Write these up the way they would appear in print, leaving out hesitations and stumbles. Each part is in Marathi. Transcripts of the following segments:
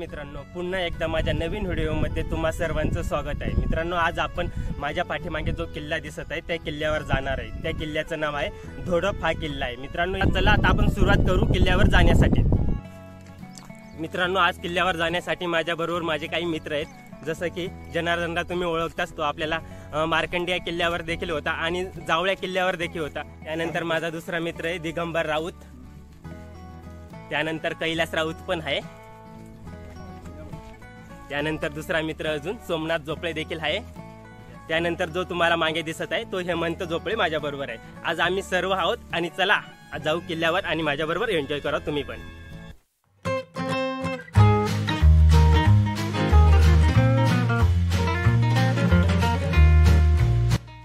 मित्रांनो, पुन्हा एकदा माझ्या नवीन व्हिडिओमध्ये तुम्हा सर्वांचं स्वागत आहे। मित्रांनो, आज आपण माझ्या पाठीमागे जो किल्ला दिसत आहे त्या किल्ल्यावर जाणार आहे। त्या किल्ल्याचं नाव आहे धोडप हा किल्ला आहे। मित्रांनो, चला आता आपण सुरुवात करू किल्ल्यावर जाण्यासाठी। मित्रांनो, आज किल्ल्यावर जाण्यासाठी माझ्याबरोबर माझे काही मित्र आहेत। जसं की जनार्दनला तुम्ही ओळखताच, तो आपल्याला मार्कंडिया किल्ल्यावर देखील होता आणि जावळ्या किल्ल्यावर देखील होता। त्यानंतर माझा दुसरा मित्र आहे दिगंबर राऊत, त्यानंतर कैलास राऊत पण आहे, त्यानंतर दुसरा मित्र अजून सोमनाथ जोपळे देखील आहे, त्यानंतर जो तुम्हाला मागे दिसत आहे तो हेमंत जोपळे माझ्या बरोबर आहे। आज आम्ही सर्व आहोत आणि चला जाऊ किल्ल्यावर आणि माझ्या बरोबर एन्जॉय करा तुम्ही पण।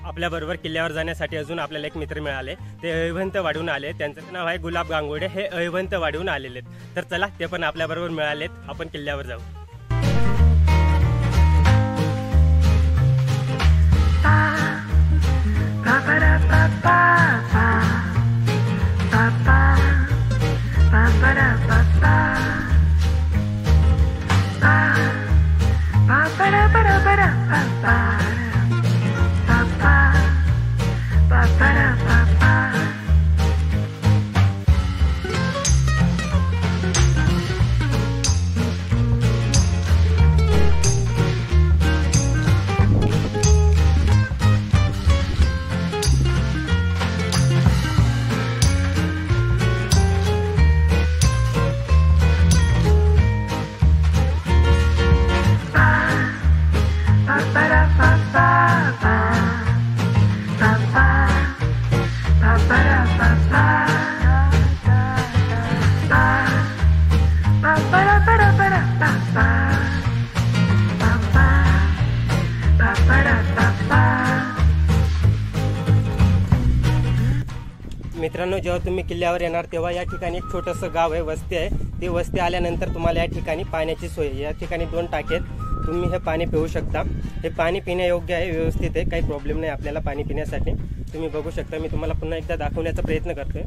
आपल्याबरोबर किल्ल्यावर जाण्यासाठी अजून आपल्याला एक मित्र मिळाले, ते अहिवंत वाढून आले। त्यांचं नाव आहे गुलाब गांगोडे, हे अहिवंत वाढून आलेले। तर चला ते पण आपल्याबरोबर मिळालेत, आपण किल्ल्यावर जाऊ। मित्रांनो, जेव्हा तुम्ही किल्ल्यावर येणार तेव्हा या ठिकाणी एक छोटंसं गाव आहे, वस्ती आहे। ती वस्ती आल्यानंतर तुम्हाला या ठिकाणी पाण्याची सोय, या ठिकाणी 2 टाके आहेत, तुम्ही हे पाणी पिऊ शकता। हे पाणी पिण्यायोग्य आहे, व्यवस्थित आहे, काही प्रॉब्लेम नाही आपल्याला पाणी पिण्यासाठी। तुम्ही बघू शकता, मी तुम्हाला पुन्हा एकदा दाखवण्याचा प्रयत्न करतोय।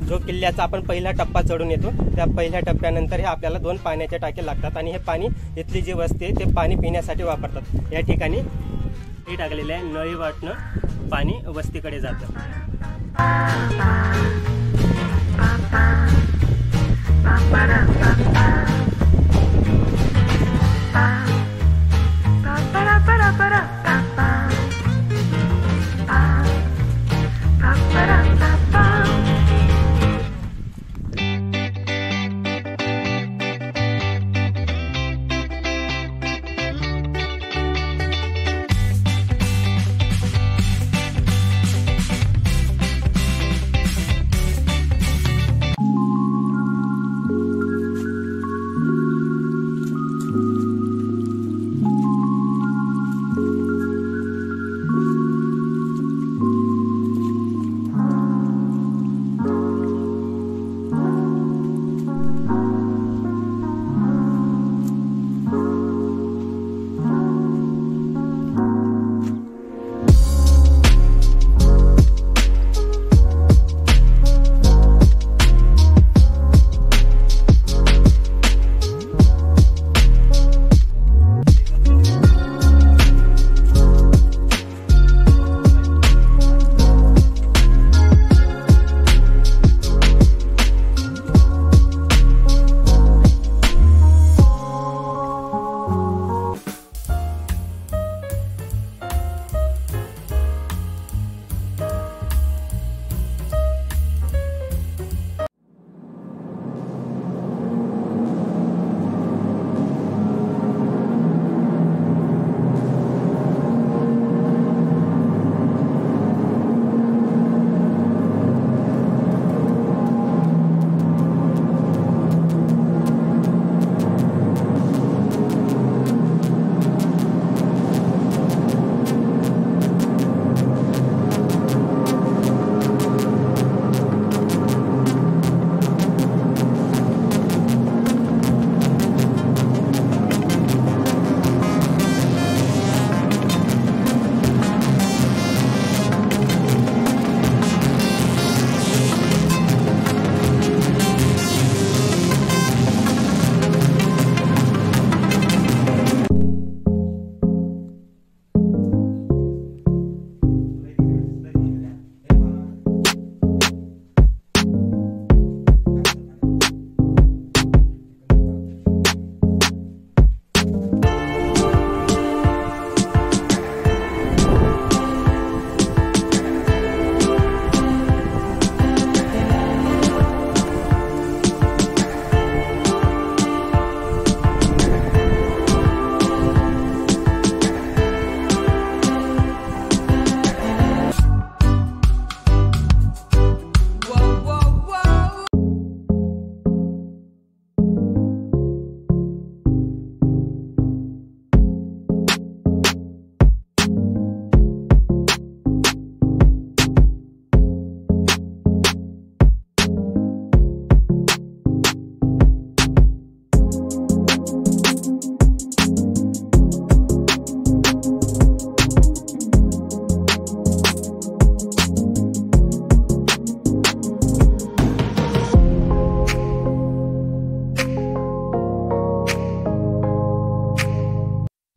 जो किल्ल्याचा आपण पहिला टप्पा चढून येतो, त्या पहिल्या टप्प्यानंतर हे आपल्याला 2 पाण्याचे टाके लागतात आणि हे पाणी इथली जी वस्ती आहे ते पाणी पिण्यासाठी वापरतात। या ठिकाणी हे टाकलेले आहे, नळी वाटणं पाणी वस्तीकडे जातं।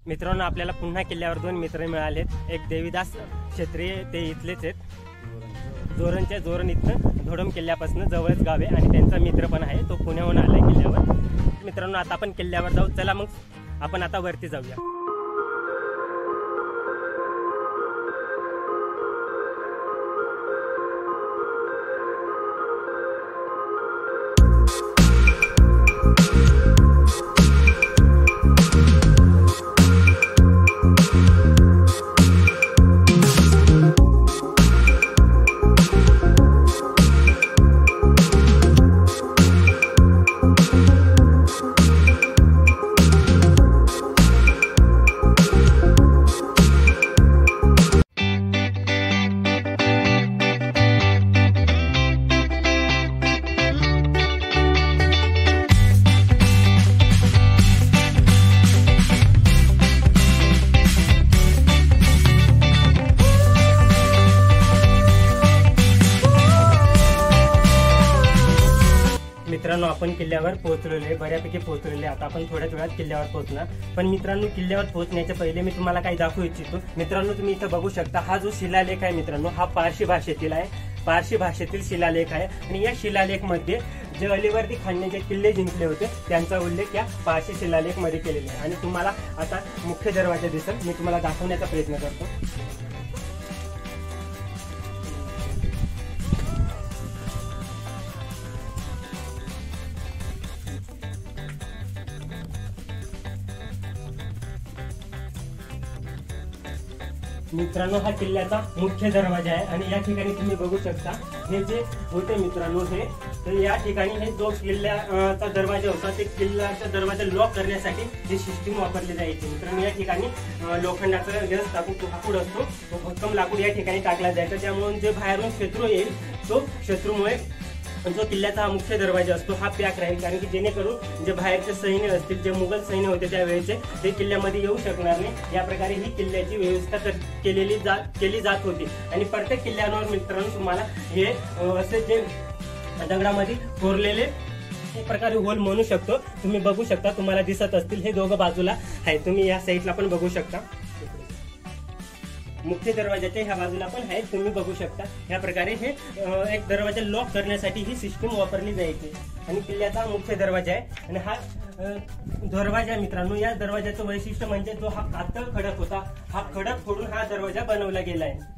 मित्रांनो, आपल्याला पुन्हा किल्ल्यावर 2 मित्र मिळालेत. एक देवीदास क्षत्रिय, ते इथलेच आहेत, जोरण इथनं धोडम किल्ल्यापासून जवळच गाव आहे आणि त्यांचा मित्र पण आहे, तो पुण्याहून आलाय किल्ल्यावर. मित्रांनो, आता आपण किल्ल्यावर जाऊ. चला मग आपण आता वरती जाऊया. मित्रांनो, आपण किल्ल्यावर पोहोचलेले, बऱ्यापैकी पोहोचलेले. आता आपण थोड्याच वेळात किल्ल्यावर पोहोचणार. पण मित्रांनो, किल्ल्यावर पोहोचण्याच्या पहिले मी तुम्हाला काही दाखवू इच्छितो. मित्रांनो, तुम्ही इथं बघू शकता, हा जो शिलालेख आहे मित्रांनो, हा पारशी भाषेतील आहे. पारशी भाषेतील शिलालेख आहे आणि या शिलालेख मध्ये जे अलीवर्दी खानने जे किल्ले जिंकले होते त्यांचा उल्लेख या पारशी शिलालेख मध्ये केलेला आहे. आणि तुम्हाला आता मुख्य दरवाजा दिसेल, मी तुम्हाला दाखवण्याचा प्रयत्न करतो. मित्रांनो, हा किल्ल्याचा मुख्य दरवाजा आहे आणि या ठिकाणी तुम्ही बघू शकता, हे जे होते मित्रांनो, हे तर या ठिकाणी हे जो किल्ल्याचा दरवाजा होता, ते किल्ल्याचा दरवाजा लॉक करण्यासाठी जी सिस्टीम वापरली जायची. मित्रांनो, या ठिकाणी लोखंडाचा गज लाकूड असतो, तो भक्कम लाकूड या ठिकाणी टाकला जायचा. त्यामुळे जे बाहेरून शत्रू येईल, तो शत्रूमुळे जो किल्ल्याचा हा मुख्य दरवाजा असतो हा पॅक राहील. कारण की जेणेकरून जे बाहेरचे सैन्य असतील, जे मुघल सैन्य होते त्यावेळेचे, ते किल्ल्यामध्ये येऊ शकणार नाही. या प्रकारे ही किल्ल्याची व्यवस्था केली जात होती. आणि प्रत्येक किल्ल्यावर मित्रांनो तुम्हाला हे असे जे दगडामध्ये कोरलेले एक प्रकारे होल म्हणू शकतो, तुम्ही बघू शकता, तुम्हाला दिसत असतील, हे दोघं बाजूला आहे. तुम्ही या साईडला पण बघू शकता, मुख्य दरवाजाच्या ह्या बाजूला पण आहे, तुम्ही बघू शकता. ह्या प्रकारे हे एक दरवाजा लॉक करण्यासाठी ही सिस्टीम वापरली जायची. आणि किल्ल्याचा मुख्य दरवाजा आहे. आणि हा दरवाजा मित्रांनो, या दरवाजाचं वैशिष्ट्य म्हणजे जो हा कातळ खडक होता, हा खडक फोडून हा दरवाजा बनवला गेला आहे.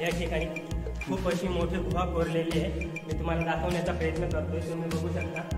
या ठिकाणी खूप अशी मोठी गुहा कोरलेली आहे. मी तुम्हाला दाखवण्याचा प्रयत्न करतोय, तुम्ही बघू शकता.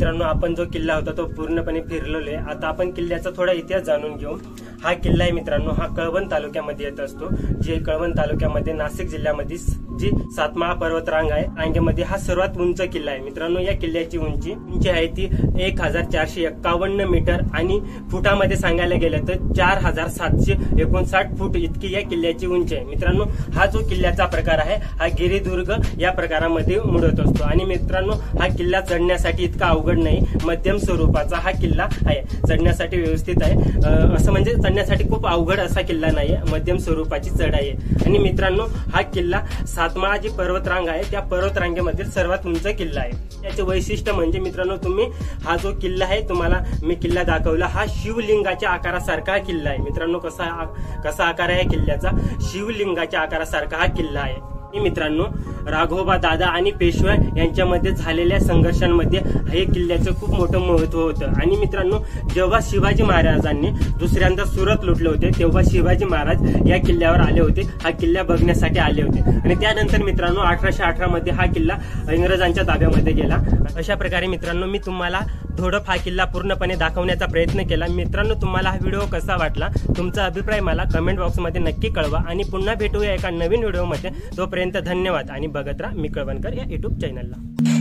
मित्रांनो, आपण जो किल्ला होता तो पूर्णपणे फिरलेलो आहे. आता आपण किल्ल्याचा थोडा इतिहास जाणून घेऊ. हा किल्ला आहे मित्रांनो, हा कळवण तालुक्यामध्ये येत असतो. जे कळवण तालुक्यामध्ये नाशिक जिल्ह्यामध्ये जी सातमाळा पर्वत रांग आहे, रांगेमध्ये हा सर्वात उंच किल्ला आहे. मित्रांनो, या किल्ल्याची उंची आहे ती 1451 मीटर आणि फुटामध्ये सांगायला गेलं तर 4759 फूट इतकी या किल्ल्याची उंची आहे. मित्रांनो, हा जो किल्ल्याचा प्रकार आहे हा गिरिदुर्ग या प्रकारामध्ये मोडत असतो. आणि मित्रांनो, हा किल्ला चढण्यासाठी इतका अवघड नाही, मध्यम स्वरूपाचा हा किल्ला आहे. चढण्यासाठी व्यवस्थित आहे, असं म्हणजे चढण्यासाठी खूप अवघड असा किल्ला नाहीये, मध्यम स्वरूपाची चढाई आहे. आणि मित्रांनो, हा किल्ला सातमाळा जी पर्वतरांग आहे त्या पर्वतरांगेमधील सर्वात उंच किल्ला आहे. त्याचे वैशिष्ट्य म्हणजे मित्रांनो, तुम्ही हा जो किल्ला आहे, तुम्हाला मी किल्ला दाखवला, हा शिवलिंगाच्या आकारासारखा किल्ला आहे. मित्रांनो, कसा आकार आहे किल्ल्याचा, शिवलिंगाच्या आकारासारखा हा किल्ला आहे. मित्रांनो, राघोबा दादा आणि पेशवा यांच्यामध्ये झालेल्या संघर्षांमध्ये हे किल्ल्याचं खूप मोठं महत्व होतं. आणि मित्रांनो, जेव्हा शिवाजी महाराजांनी दुसऱ्यांदा सुरत लुटले होते तेव्हा शिवाजी महाराज या किल्ल्यावर आले होते, हा किल्ला बघण्यासाठी आले होते. आणि त्यानंतर मित्रांनो 1818 मध्ये हा किल्ला इंग्रजांच्या ताब्यामध्ये गेला. अशा प्रकारे मित्रांनो, मी तुम्हाला धोडप हा किल्ला पूर्णपणे दाखवण्याचा प्रयत्न केला. मित्रांनो, तुम्हाला हा व्हिडिओ कसा वाटला, तुमचा अभिप्राय मला कमेंट बॉक्समध्ये नक्की कळवा. आणि पुन्हा भेटूया एका नवीन व्हिडिओमध्ये. तोपर्यंत धन्यवाद आणि बघत राहा मी कळवणकर या युट्यूब चॅनलला.